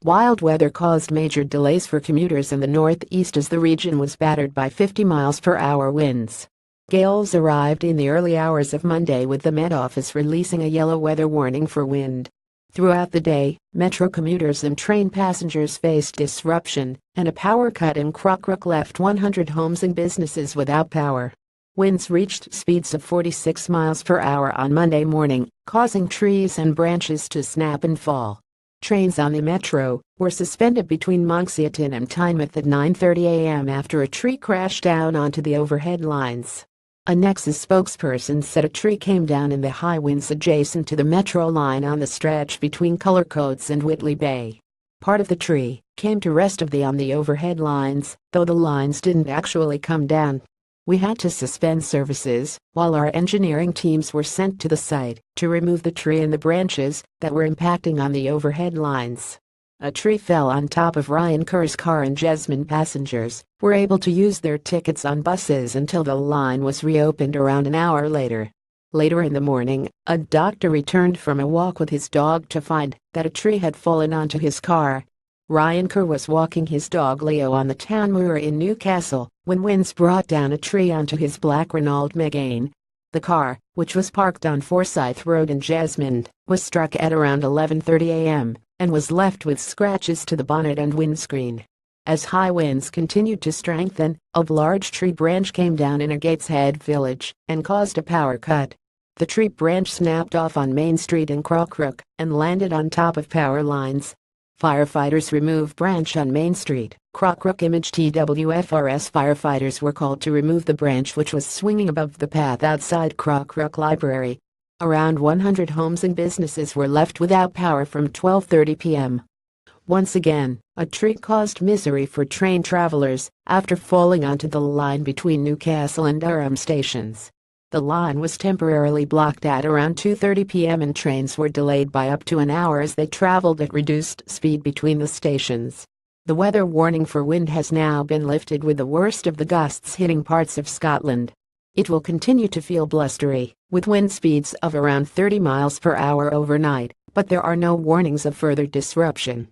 Wild weather caused major delays for commuters in the northeast as the region was battered by 50 miles per hour winds. Gales arrived in the early hours of Monday, with the Met Office releasing a yellow weather warning for wind. Throughout the day, metro commuters and train passengers faced disruption, and a power cut in Crockrook left 100 homes and businesses without power. Winds reached speeds of 46 miles per hour on Monday morning, causing trees and branches to snap and fall. Trains on the metro were suspended between Monkseaton and Tynemouth at 9:30 a.m. after a tree crashed down onto the overhead lines. A Nexus spokesperson said a tree came down in the high winds adjacent to the metro line on the stretch between Cullercoats and Whitley Bay. Part of the tree came to rest on the overhead lines, though the lines didn't actually come down. We had to suspend services while our engineering teams were sent to the site to remove the tree and the branches that were impacting on the overhead lines. A tree fell on top of Ryan Kerr's car, and Jesmond passengers were able to use their tickets on buses until the line was reopened around an hour later. Later in the morning, a doctor returned from a walk with his dog to find that a tree had fallen onto his car. Ryan Kerr was walking his dog Leo on the town moor in Newcastle when winds brought down a tree onto his black Renault Megane. The car, which was parked on Forsyth Road in Jesmond, was struck at around 11:30 a.m. and was left with scratches to the bonnet and windscreen. As high winds continued to strengthen, a large tree branch came down in a Gateshead village and caused a power cut. The tree branch snapped off on Main Street in Crockrook and landed on top of power lines. Firefighters removed branch on Main Street, Crockrook. Image TWFRS firefighters were called to remove the branch, which was swinging above the path outside Crockrook Library. Around 100 homes and businesses were left without power from 12:30 p.m. Once again, a tree caused misery for train travelers after falling onto the line between Newcastle and Durham stations. The line was temporarily blocked at around 2:30 p.m. and trains were delayed by up to an hour as they traveled at reduced speed between the stations. The weather warning for wind has now been lifted, with the worst of the gusts hitting parts of Scotland. It will continue to feel blustery, with wind speeds of around 30 miles per hour overnight, but there are no warnings of further disruption.